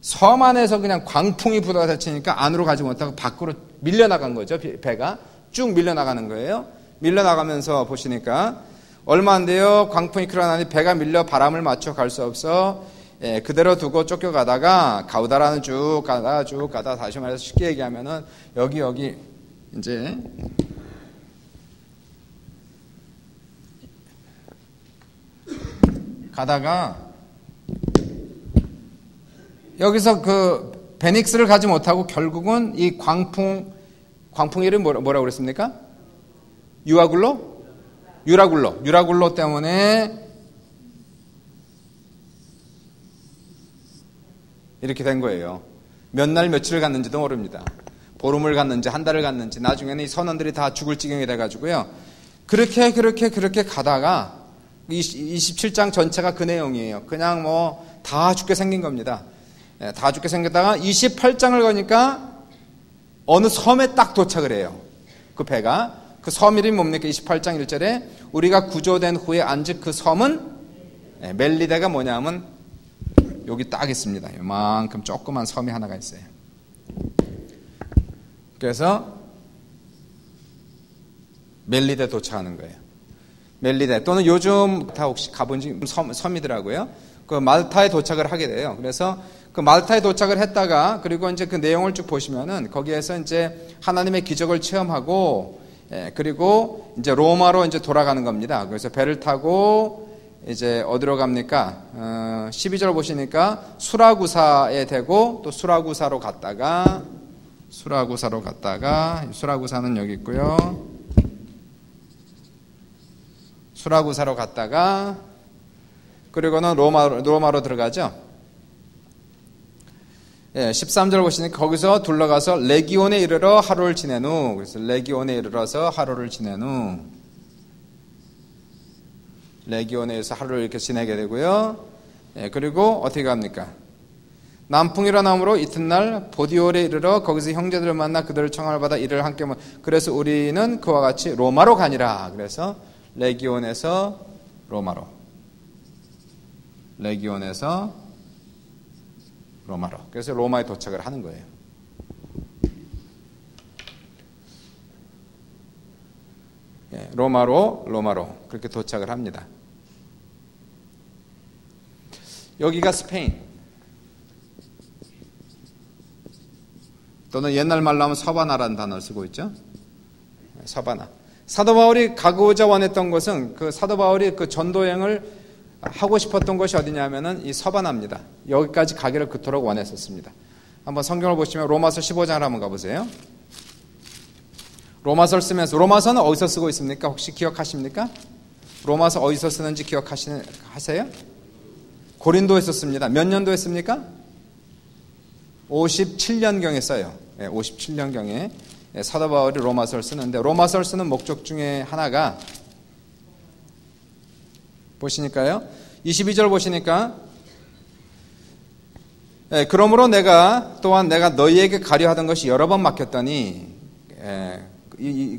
섬 안에서 그냥 광풍이 부딪히니까 안으로 가지 못하고 밖으로 밀려나간 거죠. 배가 쭉 밀려나가는 거예요. 밀려나가면서 보시니까 얼마 안 돼요. 광풍이 일어나니 배가 밀려 바람을 맞춰 갈 수 없어 그대로 두고 쫓겨가다가 가우다라는 쭉 가다 다시 말해서 쉽게 얘기하면은 여기 이제 가다가 여기서 그 베닉스를 가지 못하고 결국은 이 광풍 이름 뭐라고 그랬습니까? 유라굴로 때문에 이렇게 된 거예요. 몇 날 며칠을 갔는지도 모릅니다. 보름을 갔는지 한 달을 갔는지 나중에는 이 선원들이 다 죽을 지경이 돼가지고요. 그렇게 가다가 27장 전체가 그 내용이에요. 그냥 뭐 다 죽게 생긴 겁니다. 다 죽게 생겼다가 28장을 거니까 어느 섬에 딱 도착을 해요. 그 배가. 그 섬 이름이 뭡니까? 28장 1절에 우리가 구조된 후에 앉은 그 섬은 멜리데가 뭐냐면 여기 딱 있습니다. 이만큼 조그만 섬이 하나가 있어요. 그래서 멜리데 도착하는 거예요. 멜리데 또는 요즘 다 혹시 가본 섬이더라고요. 그 말타에 도착을 하게 돼요. 그래서 그 말타에 도착을 했다가 그리고 이제 그 내용을 쭉 보시면은 거기에서 이제 하나님의 기적을 체험하고 그리고 이제 로마로 이제 돌아가는 겁니다. 그래서 배를 타고 이제 어디로 갑니까? 12절 보시니까 수라구사에 대고 또 수라구사로 갔다가 수라구사는 여기 있고요. 수라구사로 갔다가 그리고는 로마로 들어가죠. 13절 보시니까 거기서 둘러가서 레기온에 이르러 하루를 지낸 후 그래서 레기온에 이르러서 하루를 지낸 후 레기온에서 하루를 이렇게 지내게 되고요. 그리고 어떻게 갑니까? 남풍이 일어남으로 이튿날 보디올에 이르러 거기서 형제들을 만나 그들을 청함을 받아 이를 함께 그래서 우리는 그와 같이 로마로 가니라. 그래서 레기온에서 로마로 그래서 로마에 도착을 하는 거예요. 로마로 그렇게 도착을 합니다. 여기가 스페인 또는 옛날 말로 하면 서바나라는 단어를 쓰고 있죠. 서바나. 사도 바울이 가고자 원했던 것은 그 사도 바울이 그 전도여행을 하고 싶었던 것이 어디냐면은 이 서바나입니다. 여기까지 가기를 그토록 원했었습니다. 한번 성경을 보시면 로마서 15장을 한번 가보세요. 로마서를 쓰면서 로마서는 어디서 쓰고 있습니까? 혹시 기억하십니까? 로마서 어디서 쓰는지 기억하세요? 고린도에서 씁니다. 몇 년도에 씁니까? 57년경에 써요. 57년경에 사도 바울이 로마서를 쓰는데 로마서를 쓰는 목적 중에 하나가 보시니까요. 22절 보시니까 그러므로 내가 너희에게 가려 하던 것이 여러 번 막혔더니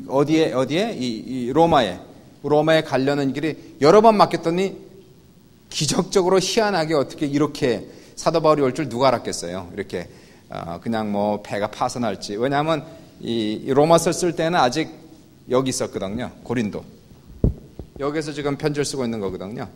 어디에 이 로마에 가려는 길이 여러 번 막혔더니 기적적으로 희한하게 어떻게 이렇게 사도 바울이 올 줄 누가 알았겠어요. 이렇게 그냥 뭐 배가 파선할지. 왜냐하면 이 로마서 쓸 때는 아직 여기 있었거든요. 고린도. 여기서 지금 편지를 쓰고 있는 거거든요.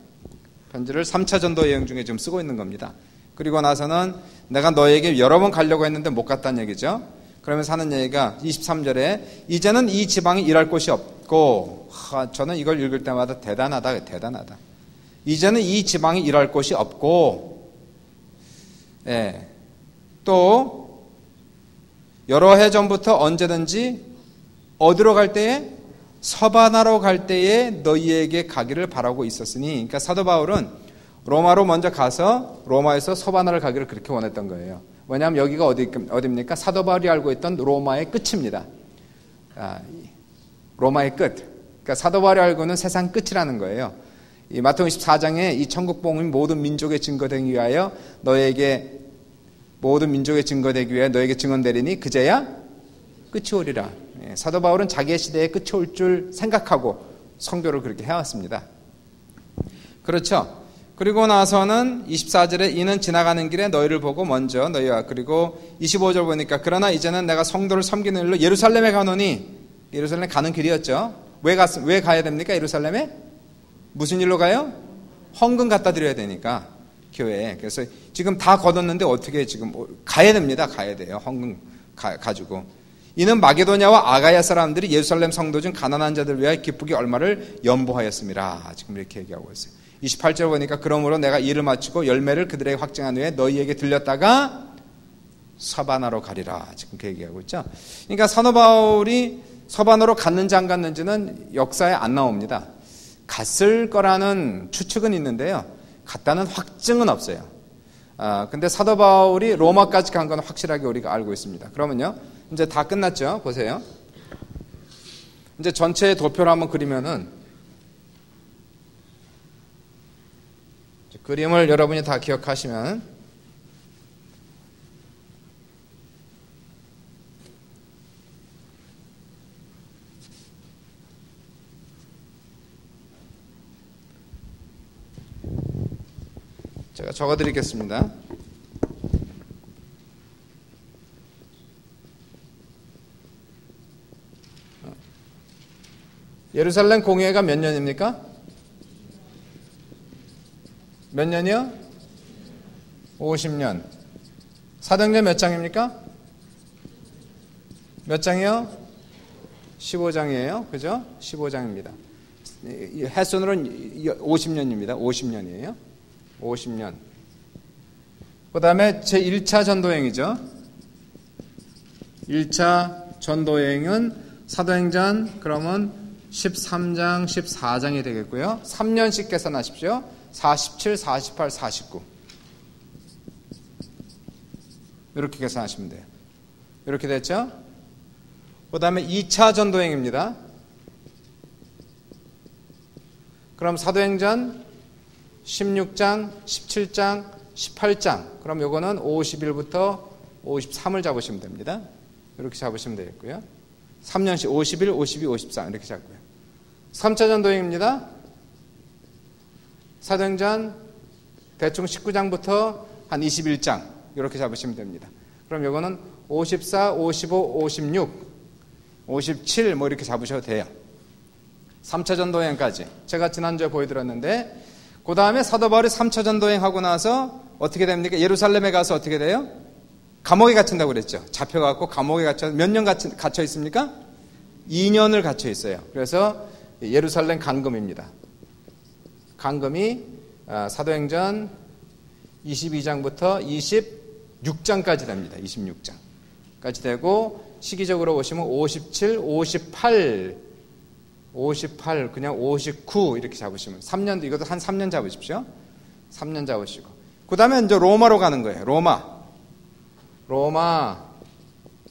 편지를 3차 전도 여행 중에 지금 쓰고 있는 겁니다. 그리고 나서는 내가 너에게 여러 번 가려고 했는데 못 갔다는 얘기죠. 그러면서 하는 얘기가 23절에 이제는 이 지방에 일할 곳이 없고, 저는 이걸 읽을 때마다 대단하다. 이제는 이 지방에 일할 곳이 없고, 또 여러 해 전부터 언제든지 어디로 갈 때에 서바나로 갈 때에 너희에게 가기를 바라고 있었으니, 그러니까 사도 바울은 로마로 먼저 가서 로마에서 서바나를 가기를 그렇게 원했던 거예요. 왜냐하면 여기가 어디입니까? 사도 바울이 알고 있던 로마의 끝입니다. 로마의 끝. 그러니까 사도 바울이 알고 있는 세상 끝이라는 거예요. 이 마태복음 24장에 이 천국 복음이 모든 민족에 증거되기 위하여 너에게 모든 민족에 증거되기 위하여 너에게 증언되리니 그제야 끝이 오리라. 사도 바울은 자기의 시대에 끝이 올 줄 생각하고 선교를 그렇게 해왔습니다. 그렇죠. 그리고 나서는 24절에 이는 지나가는 길에 너희를 보고 먼저 너희와, 그리고 25절 보니까 그러나 이제는 내가 성도를 섬기는 일로 예루살렘에 가노니, 예루살렘 가는 길이었죠. 왜 가야 됩니까? 예루살렘에? 무슨 일로 가요? 헌금 갖다 드려야 되니까 교회에. 그래서 지금 다 걷었는데 어떻게 지금 가야 됩니다. 가야 돼요. 헌금 가지고. 이는 마게도냐와 아가야 사람들이 예루살렘 성도 중 가난한 자들 위하여 기쁘게 얼마를 연보하였음이라. 지금 이렇게 얘기하고 있어요. 28절 보니까 그러므로 내가 일을 마치고 열매를 그들에게 확증한 후에 너희에게 들렸다가 서바나로 가리라. 지금 그 얘기하고 있죠. 그러니까 사도 바울이 서바나로 갔는지 안 갔는지는 역사에 안 나옵니다. 갔을 거라는 추측은 있는데요. 갔다는 확증은 없어요. 근데 사도 바울이 로마까지 간 건 확실하게 우리가 알고 있습니다. 그러면요, 이제 다 끝났죠. 보세요. 이제 전체 도표를 한번 그리면은, 그림을 여러분이 다 기억하시면, 제가 적어드리겠습니다. 예루살렘 공회가 몇 년입니까? 몇 년이요? 50년. 사도행전 몇 장입니까? 몇 장이요? 15장이에요. 그죠? 15장입니다. 횟수로는 50년입니다. 50년이에요. 50년. 그 다음에 제1차 전도여행이죠. 1차 전도여행은 사도행전 그러면 13장, 14장이 되겠고요. 3년씩 계산하십시오. 47, 48, 49. 이렇게 계산하시면 돼요. 이렇게 됐죠? 그 다음에 2차 전도여행입니다. 그럼 사도행전 16장, 17장, 18장. 그럼 요거는 50일부터 53을 잡으시면 됩니다. 이렇게 잡으시면 되겠고요. 3년씩 51, 52, 53 이렇게 잡고요. 3차 전도여행입니다. 사도행전 대충 19장부터 한 21장 이렇게 잡으시면 됩니다. 그럼 요거는 54, 55, 56, 57 뭐 이렇게 잡으셔도 돼요. 3차 전도여행까지 제가 지난주에 보여드렸는데, 그 다음에 사도 바울이 3차 전도여행하고 나서 어떻게 됩니까? 예루살렘에 가서 어떻게 돼요? 감옥에 갇힌다고 그랬죠. 잡혀갖고 감옥에 몇 년 갇혀 있습니까? 2년을 갇혀 있어요. 그래서 예루살렘 감금입니다. 감금이 사도행전 22장부터 26장까지 됩니다. 26장까지 되고, 시기적으로 보시면 57, 58 그냥 59 이렇게 잡으시면 3년도, 이것도 한 3년 잡으십시오. 3년 잡으시고, 그 다음에 이제 로마로 가는 거예요.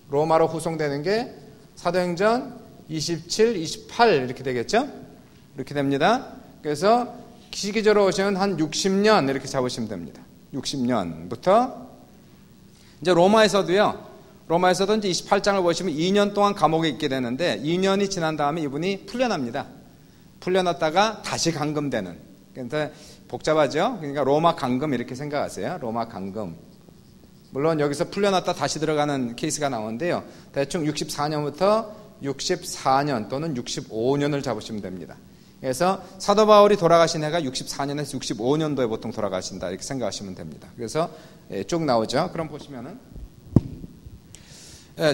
로마로 후송되는 게 사도행전 27, 28 이렇게 되겠죠? 이렇게 됩니다. 그래서 시기적으로 오시면 한 60년 이렇게 잡으시면 됩니다. 60년부터 이제 로마에서도 이제 28장을 보시면 2년 동안 감옥에 있게 되는데 2년이 지난 다음에 이분이 풀려납니다. 풀려났다가 다시 감금되는. 그러니까 복잡하죠? 그러니까 로마 감금 이렇게 생각하세요. 로마 감금. 물론 여기서 풀려났다 다시 들어가는 케이스가 나오는데요. 대충 64년부터 64년 또는 65년을 잡으시면 됩니다. 그래서 사도 바울이 돌아가신 해가 64년에서 65년도에 보통 돌아가신다 이렇게 생각하시면 됩니다. 그래서 쭉 나오죠. 그럼 보시면은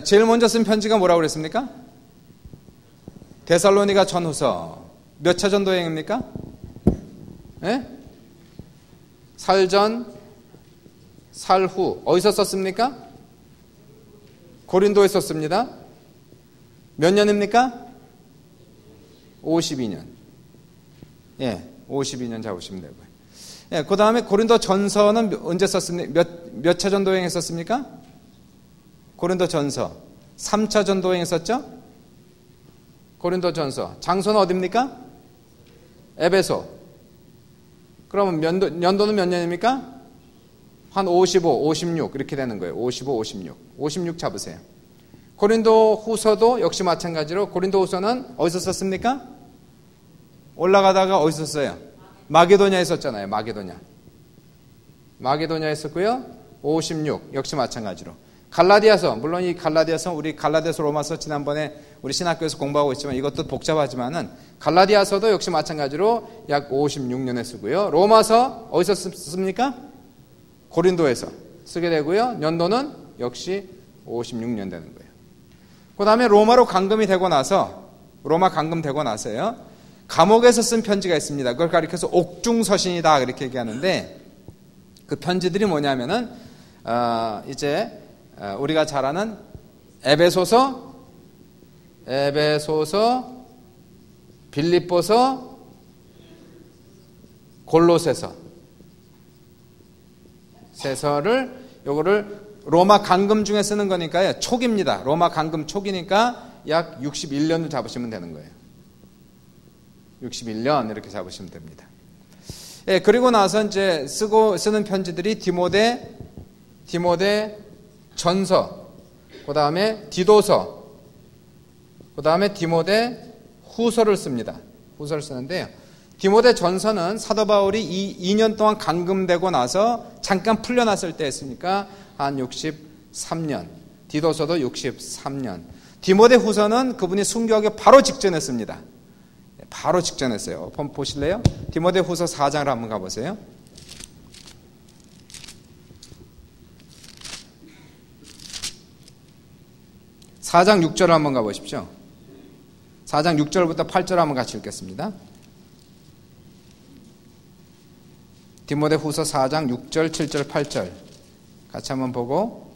제일 먼저 쓴 편지가 뭐라고 그랬습니까? 데살로니가 전후서. 몇 차 전도 여행입니까? 살전, 살후. 어디서 썼습니까? 고린도에 썼습니다. 몇 년입니까? 52년. 52년 잡으시면 되고요. 그 다음에 고린도 전서는 언제 썼습니까? 몇 차 전도 여행에 썼습니까? 고린도 전서. 3차 전도 여행에 썼죠? 고린도 전서. 장소는 어디입니까? 에베소. 그러면 연도는 몇 년입니까? 한 55, 56 이렇게 되는 거예요. 55, 56. 56 잡으세요. 고린도 후서도 역시 마찬가지로 고린도 후서는 어디서 썼습니까? 올라가다가 어디서 썼어요? 마게도냐에 썼잖아요. 마게도냐에 썼고요. 56 역시 마찬가지로. 갈라디아서, 물론 이 갈라디아서 우리 갈라디아서 로마서 지난번에 우리 신학교에서 공부하고 있지만 이것도 복잡하지만은 갈라디아서도 역시 마찬가지로 약 56년에 쓰고요. 로마서 어디서 씁니까? 고린도에서 쓰게 되고요. 연도는 역시 56년 되는 거예요. 그 다음에 로마로 감금이 되고 나서 로마 감금되고 나서요. 감옥에서 쓴 편지가 있습니다. 그걸 가리켜서 옥중서신이다 그렇게 얘기하는데 그 편지들이 뭐냐면은 이제 우리가 잘 아는 에베소서, 빌립보서, 골로새서 세서를 요거를 로마 감금 중에 쓰는 거니까요. 초기입니다. 로마 감금 초기니까 약 61년을 잡으시면 되는 거예요. 61년 이렇게 잡으시면 됩니다. 그리고 나서 이제 쓰는 편지들이 디모데 전서, 그 다음에 디도서, 그 다음에 디모데 후서를 씁니다. 후서를 쓰는데요. 디모데 전서는 사도 바울이 2년 동안 감금되고 나서 잠깐 풀려났을 때 했으니까 한 63년. 디도서도 63년. 디모데 후서는 그분이 순교하기 바로 직전에 씁니다. 바로 직전에 써요. 한번 보실래요? 디모데 후서 4장을 한번 가보세요. 4장 6절을 한번 가보십시오. 4장 6절부터 8절 한번 같이 읽겠습니다. 디모데 후서 4장 6절, 7절, 8절 같이 한번 보고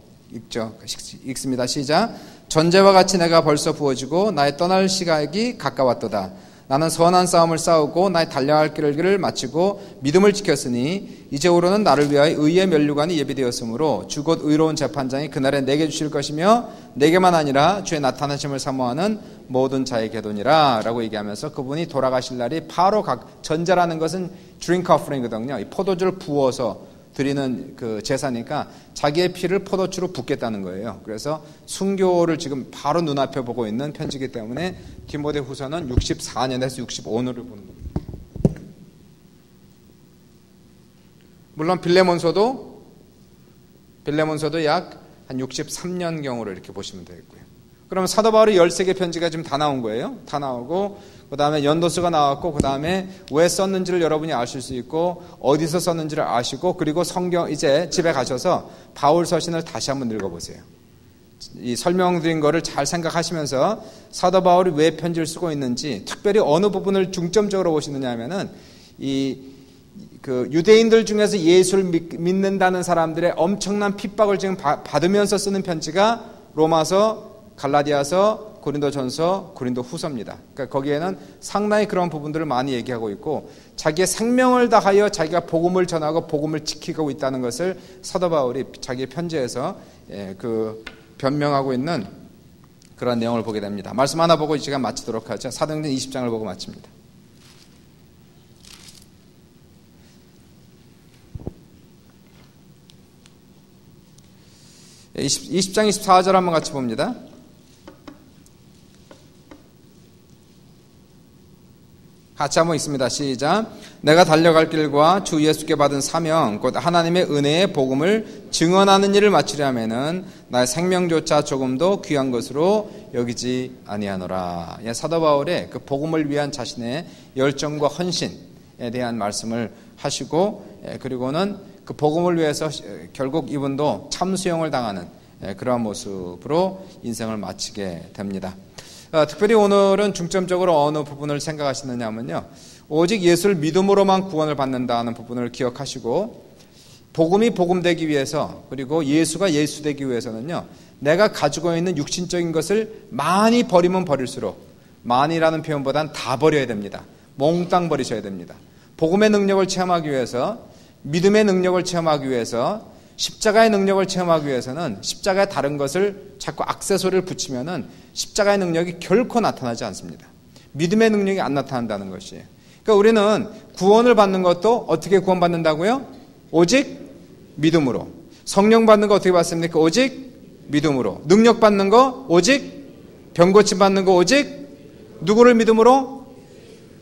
읽습니다. 시작. 전제와 같이 내가 벌써 부어지고 나의 떠날 시각이 가까웠도다. 나는 선한 싸움을 싸우고 나의 달려갈 길을 마치고 믿음을 지켰으니 이제후로는 나를 위하여 의의 면류관이 예비되었으므로 주 곧 의로운 재판장이 그날에 내게 주실 것이며 내게만 아니라 주의 나타나심을 사모하는 모든 자에게도니라 라고 얘기하면서 그분이 돌아가실 날이 바로 전제라는 것은 drink offering이거든요. 이 포도주를 부어서 드리는 그 제사니까 자기의 피를 포도주로 붓겠다는 거예요. 그래서 순교를 지금 바로 눈앞에 보고 있는 편지이기 때문에 디모데 후서는 64년에서 65년을 보는 겁니다. 물론 빌레몬서도 약 한 63년경으로 이렇게 보시면 되겠고요. 그러면 사도 바울이 13개 편지가 지금 다 나온 거예요. 다 나오고 그 다음에 연도수가 나왔고 그 다음에 왜 썼는지를 여러분이 아실 수 있고 어디서 썼는지를 아시고 그리고 성경 이제 집에 가셔서 바울 서신을 다시 한번 읽어보세요. 이 설명드린 거를 잘 생각하시면서 사도 바울이 왜 편지를 쓰고 있는지 특별히 어느 부분을 중점적으로 보시느냐 하면은 그 유대인들 중에서 예수를 믿는다는 사람들의 엄청난 핍박을 지금 받으면서 쓰는 편지가 로마서, 갈라디아서, 고린도전서, 고린도후서입니다. 그러니까 거기에는 상당히 그런 부분들을 많이 얘기하고 있고 자기의 생명을 다하여 자기가 복음을 전하고 복음을 지키고 있다는 것을 사도 바울이 자기의 편지에서 그 변명하고 있는 그런 내용을 보게 됩니다. 말씀 하나 보고 이 시간 마치도록 하죠. 사도행전 20장을 보고 마칩니다. 20장 24절 한번 같이 봅니다. 같이 한번 있습니다. 시작. 내가 달려갈 길과 주 예수께 받은 사명 곧 하나님의 은혜의 복음을 증언하는 일을 마치려 하면은 나의 생명조차 조금도 귀한 것으로 여기지 아니하노라. 사도 바울의 그 복음을 위한 자신의 열정과 헌신에 대한 말씀을 하시고, 그리고는 그 복음을 위해서 결국 이분도 참수형을 당하는 그러한 모습으로 인생을 마치게 됩니다. 특별히 오늘은 중점적으로 어느 부분을 생각하시느냐 하면요, 오직 예수를 믿음으로만 구원을 받는다는 부분을 기억하시고, 복음이 복음되기 위해서, 그리고 예수가 예수되기 위해서는요, 내가 가지고 있는 육신적인 것을 많이 버리면 버릴수록, 많이라는 표현보단 다 버려야 됩니다. 몽땅 버리셔야 됩니다. 복음의 능력을 체험하기 위해서, 믿음의 능력을 체험하기 위해서, 십자가의 능력을 체험하기 위해서는 십자가의 다른 것을 자꾸 액세서리를 붙이면은 십자가의 능력이 결코 나타나지 않습니다. 믿음의 능력이 안 나타난다는 것이에요. 그러니까 우리는 구원을 받는 것도 어떻게 구원받는다고요? 오직 믿음으로. 성령 받는 거 어떻게 받습니까? 오직 믿음으로. 능력 받는 거 오직, 병고침 받는 거 오직 누구를 믿음으로?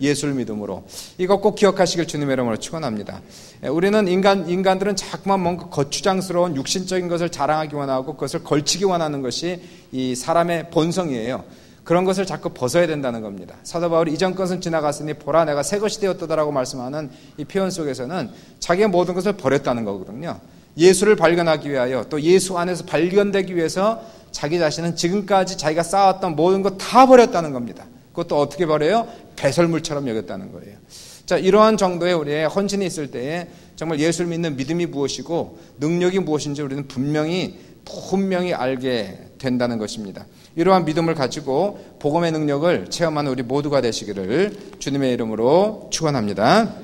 예수를 믿음으로. 이거 꼭 기억하시길 주님의 이름으로 축원합니다. 우리는 인간들은 자꾸만 뭔가 거추장스러운 육신적인 것을 자랑하기 원하고 그것을 걸치기 원하는 것이 이 사람의 본성이에요. 그런 것을 자꾸 벗어야 된다는 겁니다. 사도 바울이 이전 것은 지나갔으니 보라 내가 새 것이 되었다라고 말씀하는 이 표현 속에서는 자기의 모든 것을 버렸다는 거거든요. 예수를 발견하기 위하여, 또 예수 안에서 발견되기 위해서 자기 자신은 지금까지 자기가 쌓았던 모든 것 다 버렸다는 겁니다. 그것도 어떻게 버려요? 배설물처럼 여겼다는 거예요. 자, 이러한 정도의 우리의 헌신이 있을 때에 정말 예수를 믿는 믿음이 무엇이고 능력이 무엇인지 우리는 분명히 알게 된다는 것입니다. 이러한 믿음을 가지고 복음의 능력을 체험하는 우리 모두가 되시기를 주님의 이름으로 축원합니다.